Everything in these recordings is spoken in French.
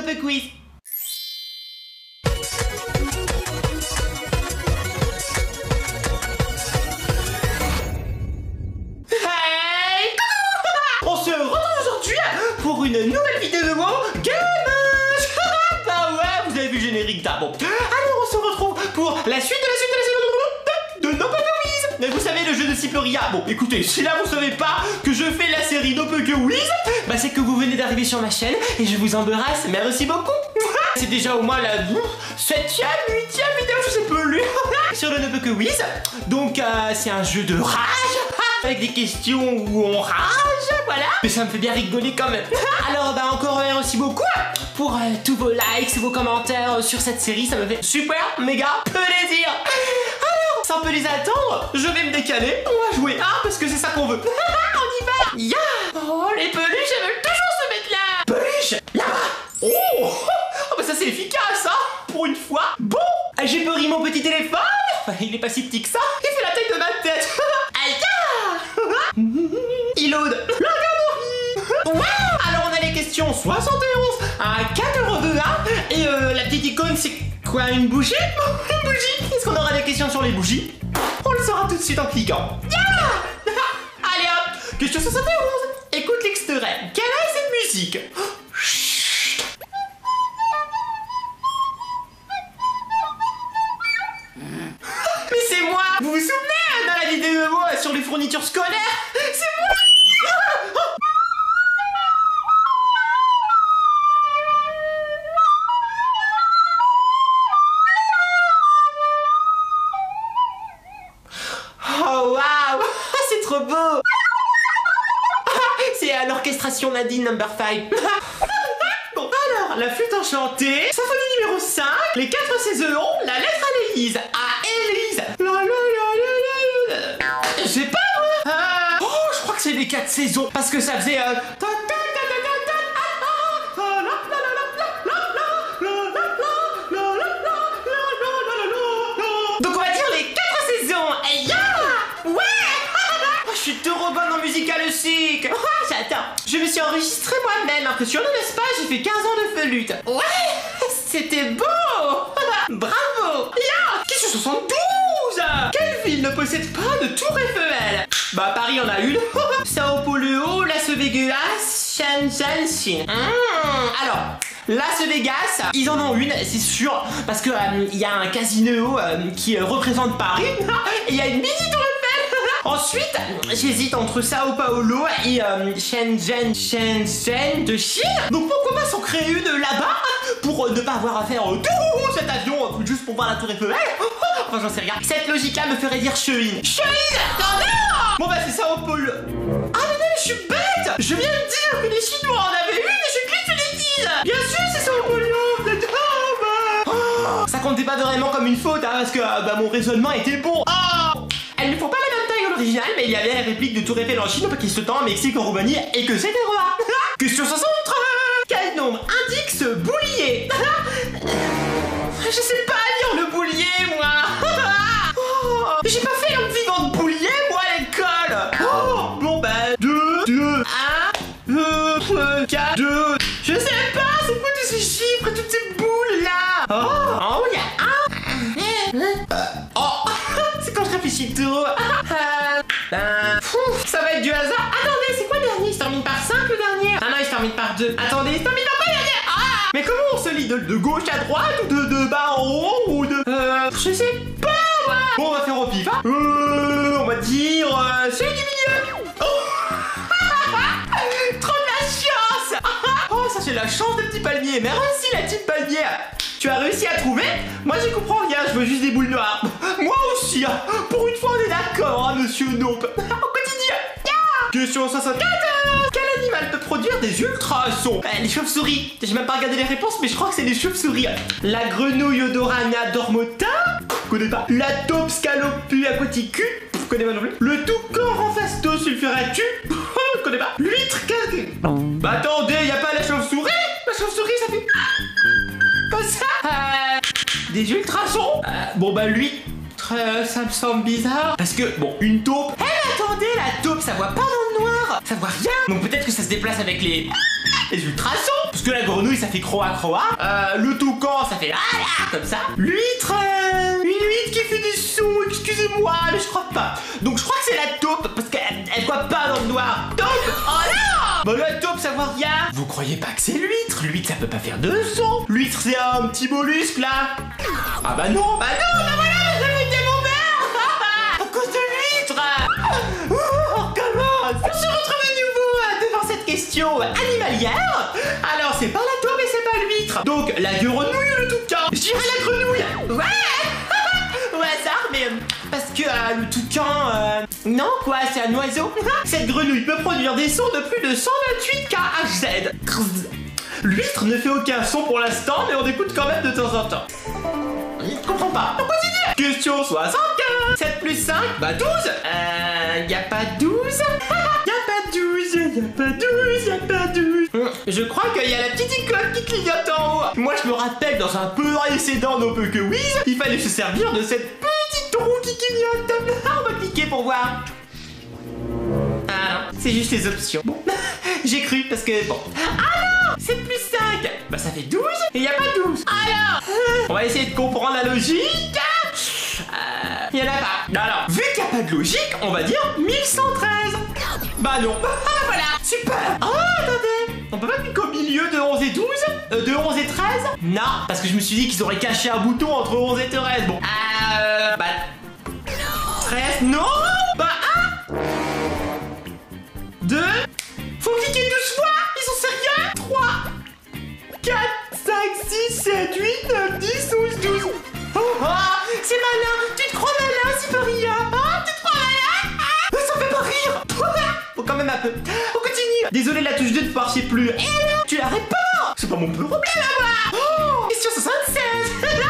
Nope Quiz. Hey, on se retrouve aujourd'hui pour une nouvelle vidéo de Gamage. Bah ouais, vous avez vu le générique d'abord. Alors on se retrouve pour la suite de Nope Quiz. Mais vous savez, le jeu de Siperia. Bon, écoutez, si là vous savez pas que je fais la série Nope Quiz, bah c'est que vous venez d'arriver sur ma chaîne et je vous embrasse. Merci beaucoup. C'est déjà au moins la 7e, 8e vidéo, je sais plus, sur le Nope Quiz. Donc c'est un jeu de rage, avec des questions où on rage, voilà. Mais ça me fait bien rigoler quand même. Alors bah encore merci beaucoup pour tous vos likes, vos commentaires sur cette série. Ça me fait super, méga plaisir. Alors, sans plus les attendre, je vais me décaler. On va jouer, parce que c'est ça qu'on veut. On y va. Yeah. Oh, les peluches, elles veulent toujours se mettre là. Peluche, là-bas. Oh, bah ça c'est efficace, pour une fois. Bon, j'ai pris mon petit téléphone. Il est pas si petit que ça. Il fait la taille de ma tête. Il load. Wow. Alors on a les questions 71 à 4,2 €. Et la petite icône c'est quoi, une bougie? Une bougie. Est-ce qu'on aura des questions sur les bougies? On le saura tout de suite en cliquant. Yeah. Allez hop, question 71. Écoute l'extrait. Quelle est cette musique? Mais c'est moi. Vous vous souvenez dans la vidéo sur les fournitures scolaires? C'est moi. Oh waouh, c'est trop beau. C'est à l'orchestration Nadine number 5. Bon alors, la flûte enchantée, symphonie numéro 5, les 4 saisons, la lettre à l'Élise. À Élise. Je sais pas moi. Oh, je crois que c'est les 4 saisons, parce que ça faisait donc on va dire les 4 saisons. Hey, yeah. Ouais. Je suis trop bonne en musical aussi. J'attends. Je me suis enregistrée moi-même. Impressionnant, n'est-ce pas? J'ai fait 15 ans de flûte. Ouais. C'était beau. Bravo. Yeah. Question 72. Quelle ville ne possède pas de tour Eiffel? Bah Paris en a une. Sao Paulo, Las Vegas, Shenzhen. Alors Las Vegas, ils en ont une, c'est sûr, parce que il y a un casino qui représente Paris et il y a une mini tour Eiffel. Ensuite, j'hésite entre Sao Paulo et Shenzhen de Chine. Donc pourquoi pas s'en créer une là-bas pour ne pas avoir à faire tout cet avion juste pour voir la tour Eiffel. Enfin j'en sais rien. Cette logique-là me ferait dire Chine. Chine. Non. Bon bah c'est Sao Paulo. Ah mais non, mais je suis bête. Je viens de dire que les Chinois en avaient une et je clique sur les 10. Bien sûr c'est Sao Paulo. Ça comptait pas vraiment comme une faute, parce que mon raisonnement était bon. Elles ne font pas la même taille que l'original, mais il y avait la réplique de Tour Eiffel en Chine, au Pakistan, en Mexique, en Roumanie, et que c'était roi. Question 63. Quel nombre indique ce boulier? Je sais pas lire le boulier, moi. J'ai pas fait un vivant de boulier, moi, à l'école. Bon bah 2, 1, 2, 4, 2. Je sais pas, c'est quoi tous ces chiffres, toutes ces boules là? En haut il y a 1. C'est quand je réfléchis trop. Ça va être du hasard. Attendez, c'est quoi le dernier? Il se termine par 5 le dernier? Ah non, il se termine par 2. Attendez, il se termine par quoi le dernier? Mais comment on se lit? De gauche à droite ou de bas en haut ou de... Je sais pas moi. Bon, on va faire au pif, on va dire... celui du milieu. Trop de la chance. Ça c'est la chance des petits palmiers. Merci la petite palmier. Tu as réussi à trouver? Moi j'y comprends rien, je veux juste des boules noires. Moi aussi, pour une fois on est d'accord, monsieur Nope. On continue. Question 64. Quel animal peut produire des ultrasons? Les chauves-souris. J'ai même pas regardé les réponses, mais je crois que c'est des chauves-souris. La grenouille Odorana dormota. Je connais pas. La taupe Scalopu aquaticus. Je connais pas non plus. Le toucan Ramphasto sulfuratu. Je connais pas. L'huître Bah attendez, y a pas la chauve-souris? La chauve-souris ça fait... Comme ça. Des ultrasons. Bon bah l'huître, ça me semble bizarre. Parce que, bon, une taupe... attendez, la taupe, ça voit pas dans le noir. Ça voit rien. Donc peut-être que ça se déplace avec les... Les ultrasons, parce que la grenouille ça fait croa croa. Le toucan ça fait comme ça. L'huître, une huître qui fait des sons, excusez-moi, mais je crois pas. Donc je crois que c'est la taupe, parce qu'elle voit pas dans le noir. Taupe, oh non. Bah la taupe ça voit rien. Vous croyez pas que c'est l'huître? L'huître ça peut pas faire de son. L'huître c'est un petit mollusque là. Ah bah non, bah voilà, j'ai foutu mon verre. À cause de l'huître. On recommence. On se retrouve à nouveau devant cette question animalière. Alors c'est pas la taupe et c'est pas l'huître. Donc la grenouille ou le toucan? Je dirais la grenouille. Ouais. Au hasard, mais parce que le toucan, non quoi, c'est un oiseau. Cette grenouille peut produire des sons de plus de 128 kHz. L'huître ne fait aucun son pour l'instant, mais on écoute quand même de temps en temps. Je comprends pas. On continue. Question 75. 7 plus 5, bah 12. Y a pas 12. Y a pas 12, y a pas 12, y a pas 12. Je crois qu'il y a la petite icône qui clignote en haut. Moi je me rappelle dans un peu précédent No Peu Que Whiz, il fallait se servir de cette petite roue qui clignote. On va cliquer pour voir. Ah non, c'est juste les options. Bon, j'ai cru parce que bon. Ah non, 7 plus 5, bah ça fait 12 et y a pas 12. Alors, on va essayer de comprendre la logique. Y en a pas. Alors, vu qu'il n'y a pas de logique, on va dire 1113. Bah non. Ah voilà, super. Oh, attendez. On peut pas cliquer au milieu de 11 et 12 de 11 et 13. Non, parce que je me suis dit qu'ils auraient caché un bouton entre 11 et 13. Bon. Bah 13, non. Bah 1 2. Faut cliquer 12 fois. Ils sont sérieux. 3 4 5 6 7 8 9 10 11 12. Oh, c'est malin. Tu te crois malin, c'est pas rien. Tu te crois malin. Ça fait pas rire. Faut quand même un peu. On continue. Désolé, la touche 2 ne marchait plus. Et alors, tu la répares. C'est pas mon problème à moi. Question 76.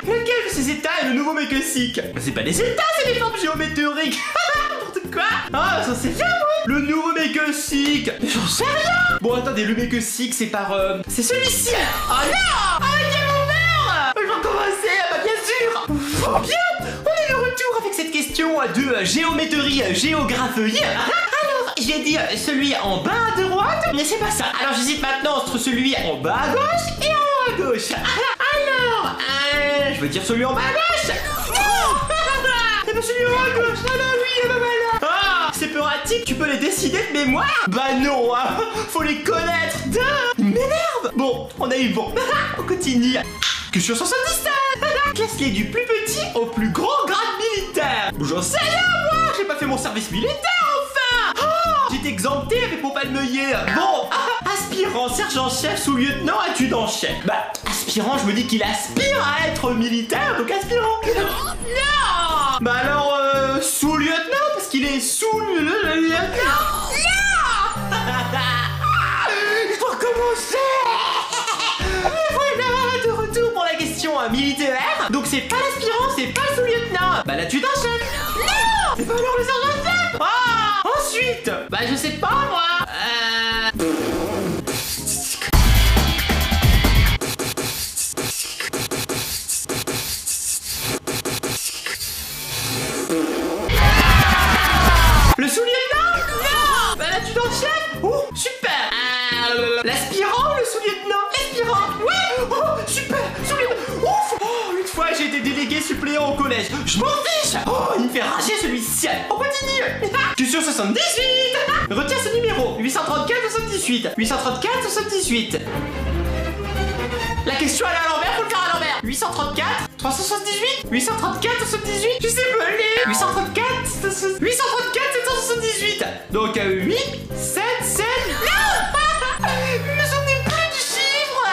Lequel de ces états est le nouveau Mekesic? C'est pas des états, c'est des formes géométriques. N'importe quoi. Ah, ça c'est bien, moi. Le nouveau Mekesic. J'en sais rien. Bon, attendez, le Mekesic, c'est par... c'est celui-ci. Oh non. Arrêtez mon verre. Je vais recommencer, bah bien sûr. Oh, bien. On est de retour avec cette question de géométrie, géographie. Alors, j'ai dit celui en bas à droite, mais c'est pas ça. Alors, j'hésite maintenant entre celui en bas à gauche et en haut à gauche. Alors, je veux dire celui en bas à gauche. Non. C'est pas celui en haut à gauche. Ah bah oui, bah voilà. Ah, c'est pratique, tu peux les décider de mémoire. Bah non, faut les connaître. Il m'énerve. Bon, on a eu bon. On continue. Question 77. Classe-les du plus petit au plus grand grade militaire. J'en sais rien, moi. J'ai pas fait mon service militaire, enfin. Oh, j'étais exempté avec mon palmeuiller. Bon, aspirant, sergent-chef, sous-lieutenant, adjudant-chef. Bah, aspirant, je me dis qu'il aspire à être militaire, donc aspirant. Non. Bah alors, sous-lieutenant, parce qu'il est sous-lieutenant. Non. Je dois recommencer. De retour pour la question militaire. Donc c'est pas l'aspirant, c'est pas le sous-lieutenant. Bah l'adjudant-chef. Non. Et bah alors le sergent-chef. Ah. Ensuite, bah je sais pas moi. Le sous-lieutenant. Non. Bah l'adjudant-chef. Oh super. L'aspirant ou le sous-lieutenant? L'aspirant. Ouais. Oh super. Sous-lieutenant. Ouf. Oh, une fois j'ai été délégué suppléant au collège. Je m'en fiche. Oh, il me fait rager celui-ci. On continue. Question 78. Retiens ce numéro. 834 78. 834 78. La question elle est à l'envers, faut le faire à l'envers. 834 378. 834 78. Je sais pas les 834 778. Donc 8 7 7. Non. Je me souviens plus du chiffre.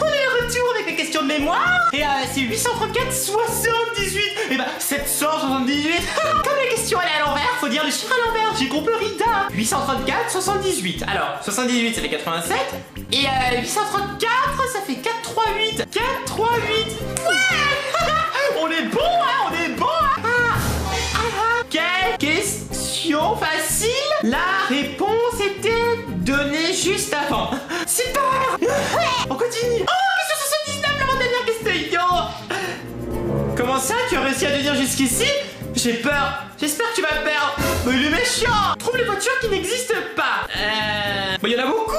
On est de retour avec les questions de mémoire. Et c'est 834 78. Et bah 778. Comme la question elle est à l'envers, faut dire le chiffre à l'envers. J'ai compris Rita. 834 78. Alors 78 ça fait 87. Et 834 ça fait 438. 438. Ouais. On est bon hein, on est bon hein. Quelle question facile. La réponse était donnée juste avant. Super. On continue. Oh, question 79, l'avant-dernière question. Comment ça, tu as réussi à te dire jusqu'ici? J'ai peur. J'espère que tu vas perdre. il est méchant. Trouve les voitures qui n'existent pas. Bah, il y en a beaucoup.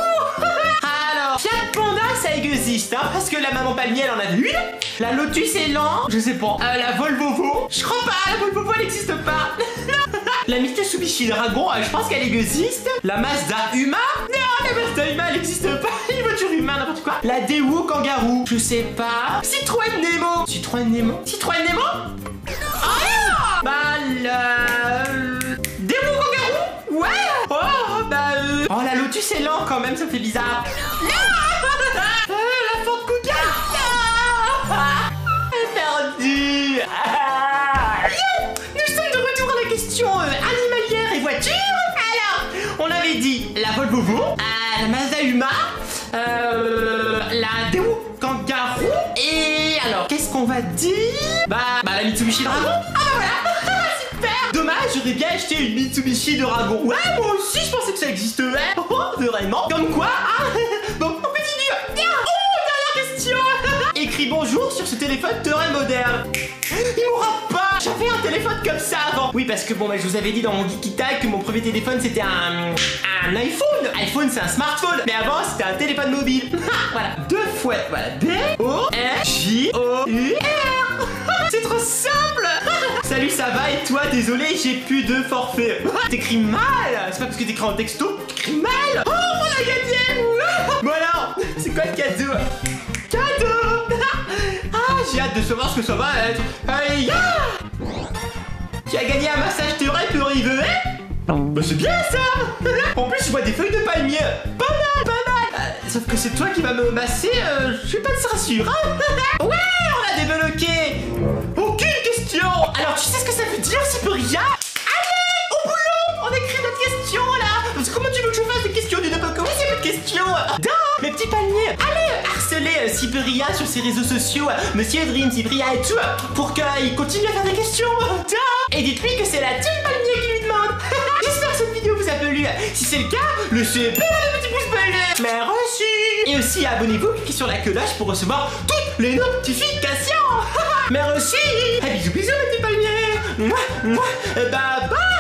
Alors, Fiat Panda, ça existe, hein, parce que la maman palmier, elle en avait une. La Lotus Elan, je sais pas. La Volvo, je crois pas, la Volvo, elle n'existe pas. La Mitsubishi Dragon, je pense qu'elle existe. La Mazda Huma, non, la Mazda Huma, elle n'existe pas. Une voiture humaine, n'importe quoi. La Daewoo Kangaroo, je sais pas. Citroën Nemo. Citroën Nemo. Ah, bah, la... Daewoo Kangaroo. Ouais. Oh, bah, oh, la Lotus Elan, quand même, ça fait bizarre. Non. La Ford Kuga. Perdu. Nous sommes de retour à la question animalière et voiture. Alors, on avait dit la Volvo, la Mazda Huma, la Daewoo Kangaroo. Et alors, qu'est-ce qu'on va dire? Bah la Mitsubishi Dragon. Ah bah voilà. Super. Dommage, j'aurais bien acheté une Mitsubishi Dragon. Ouais, moi aussi, je pensais que ça existerait. Oh, vraiment. Comme quoi, hein. Bon, on continue. Oh, dernière question. Écris bonjour sur ce téléphone très moderne. Il m'aura pas. J'avais un téléphone comme ça avant. Oui, parce que bon, bah, je vous avais dit dans mon Geeky Tag que mon premier téléphone c'était un iPhone. iPhone, c'est un smartphone. Mais avant, c'était un téléphone mobile. Voilà, 2 fois. Voilà, B-O-R-J-O-U-R. C'est trop simple. Salut, ça va et toi? Désolé, j'ai plus de forfait. T'écris mal. C'est pas parce que t'écris en texto. T'écris mal. Oh, on a gagné. Bon alors, c'est quoi le cadeau? J'ai hâte de savoir ce que ça va être. Aïe. Tu as gagné un massage théorique pour river. Bah c'est bien ça. En plus je vois des feuilles de palmier. Pas mal. Sauf que c'est toi qui vas me masser. Je suis pas sûr. Ouais, on a débloqué. Aucune question. Alors tu sais ce que ça veut dire, Cyprien? Allez, au boulot. On écrit notre question là. Parce que comment tu veux que je fasse des questions du n'importe comment? C'est pas de questions. Mes petits palmiers. Allez, harceler Cyprien sur ses réseaux sociaux, Monsieur Dream, Cyprien et tout, pour qu'il continue à faire des questions. Et dites-lui que c'est la team palmier qui lui demande. J'espère que cette vidéo vous a plu. Si c'est le cas, laissez bien le petit pouce bleu. Merci. Et aussi abonnez-vous, cliquez sur la cloche pour recevoir toutes les notifications. Merci. Bisous bisous les petits palmiers. Bye bye.